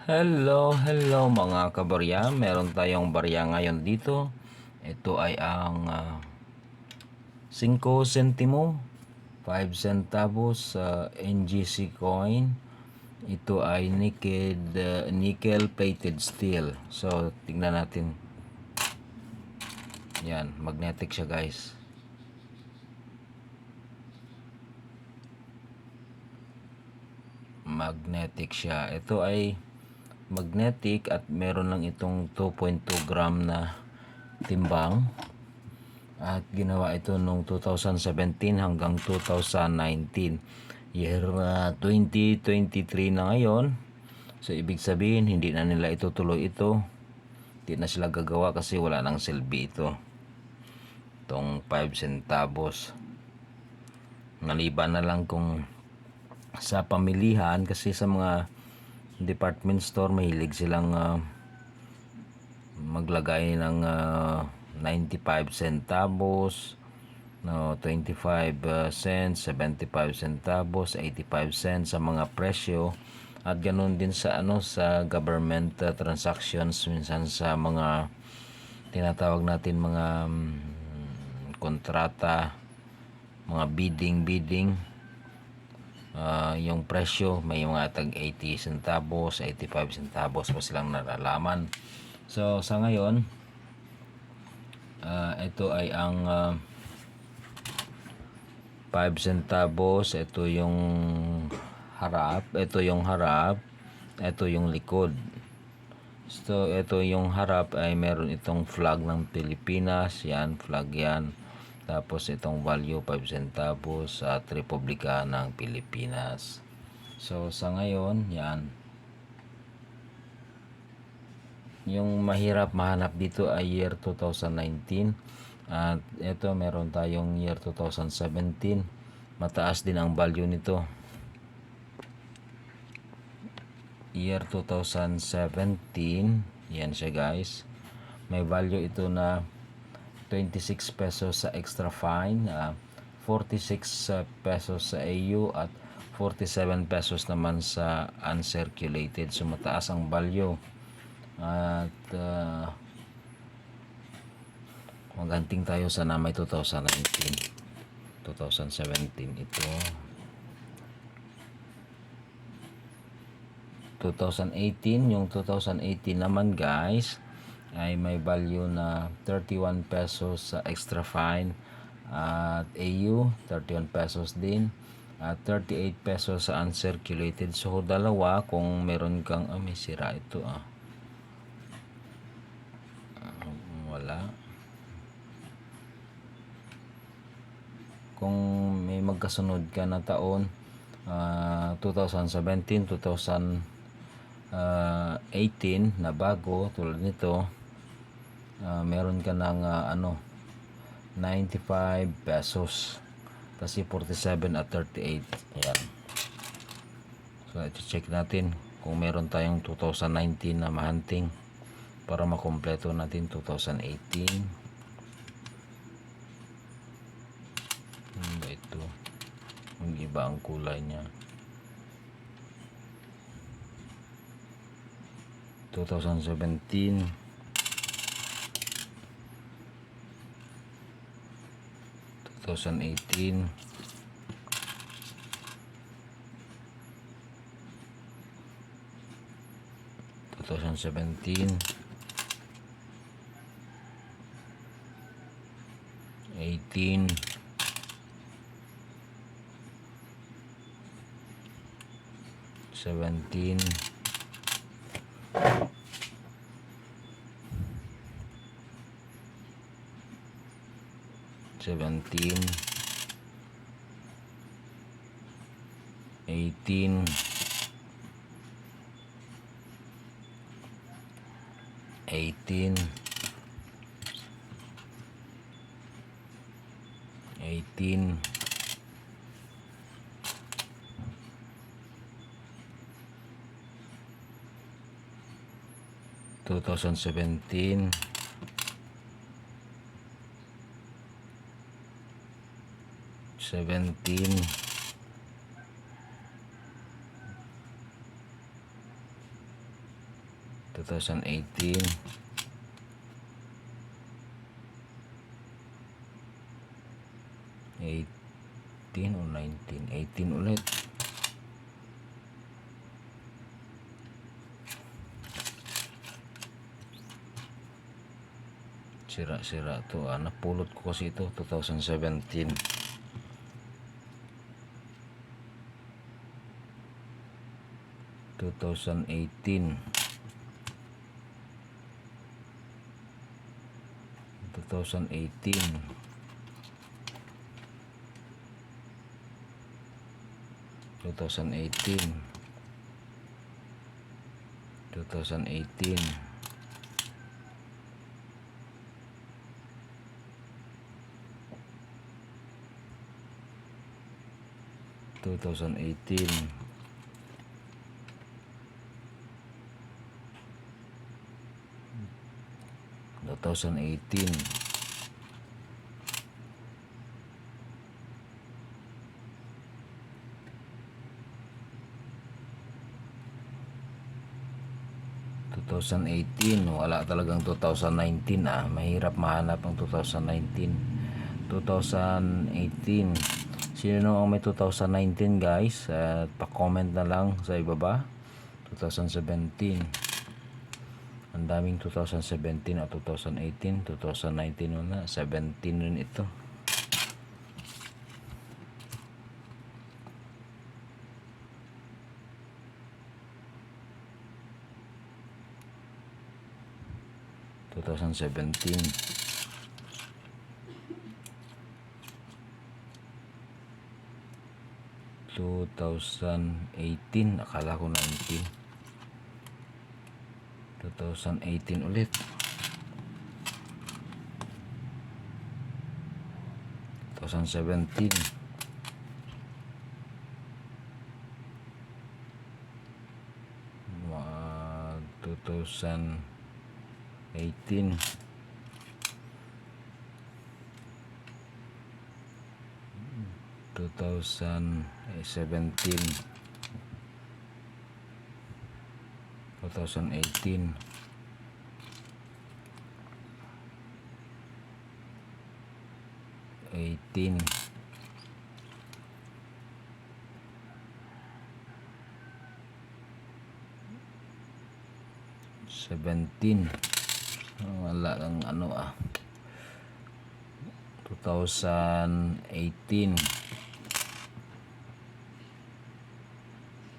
Hello mga kabarya. Meron tayong barya ngayon dito. Ito ay ang 5 centimo, 5 centavos NGC coin. Ito ay nickel plated steel. So, tingnan natin. Yan, magnetic siya guys. Magnetic siya. Ito ay magnetic at meron lang itong 2.2 gram na timbang. At ginawa ito noong 2017 hanggang 2019. Year 2023 na ngayon. So ibig sabihin hindi na nila itutuloy ito. Hindi na sila gagawa kasi wala nang silbi ito. Itong 5 centavos. Naliban na lang kung sa pamilihan, kasi sa mga department store mahilig silang maglagay ng 95 centavos, no, 25 cents, 75 centavos, 85 cents sa mga presyo. At ganoon din sa sa government transactions, minsan sa mga tinatawag natin mga kontrata, mga bidding, yung presyo may mga tag 80 centavos, 85 centavos pa silang nalalaman. So sa ngayon, ito ay ang 5 centavos. Ito yung harap, ito yung likod. So ito yung harap ay meron itong flag ng Pilipinas. Yan, flag yan. Tapos itong value 5 centavos at Republika ng Pilipinas. So sa ngayon, yan. Yung mahirap mahanap dito ay year 2019. At ito meron tayong year 2017. Mataas din ang value nito. Year 2017. Yan siya guys. May value ito na 26 pesos sa extra fine, 46 pesos sa AU at 47 pesos naman sa uncirculated. So mataas ang value. At maganting tayo sa namay 2019, 2017 ito. 2018, yung 2018 naman guys ay may value na 31 pesos sa extra fine at AU 31 pesos din at 38 pesos sa uncirculated. So dalawa kung meron kang may sira ito wala. Kung may magkasunod ka na taon, 2017, 2018 na bago tulad nito, meron ka ng 95 pesos kasi 47 at 38. Ayan. So ito check natin kung meron tayong 2019 na mahunting para makompleto natin 2018. Ito ang iba ang kulay niya. 2017, 2018, 2017, 18, 17, 17, 18, 18, 18, 2017, 17, 2018, 18 o 19, 18 ulit. Sira-sira to. Napulot ko kasi ito 2017. 2018, 2018, 2018, 2018, 2018, 2018, 2018, wala talagang 2019. Mahirap mahanap ang 2019. 2018, sino ang may 2019 guys? Pa-comment na lang sa ibaba. 2017, ang daming 2017 at 2018. 2019 na, 17 rin ito. (2017) 2018, akala ko 19. 2018 ulit. 2017, 2018, 2017, 2018, 18, 17, wala lang 2018,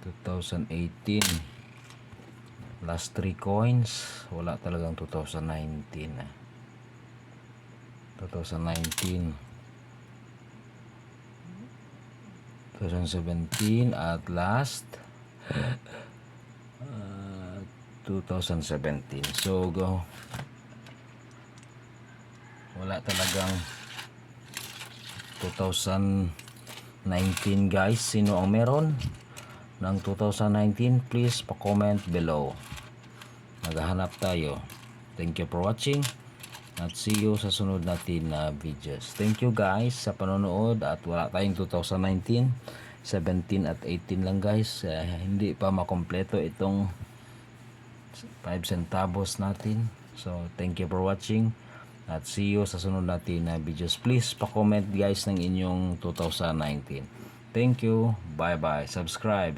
2018, last 3 coins, wala talagang 2019. 2019, 2017 at last 2017. So go, wala talagang 2019 guys. Sino ang meron ng 2019? Please pa-comment below. Maghahanap tayo. Thank you for watching at see you sa sunod natin na videos. Thank you guys sa panonood. At wala tayong 2019, 17 at 18 lang guys. Hindi pa makompleto itong 5 centavos natin. So thank you for watching at see you sa sunod natin na videos. Please pa-comment guys ng inyong 2019. Thank you. Bye bye. Subscribe.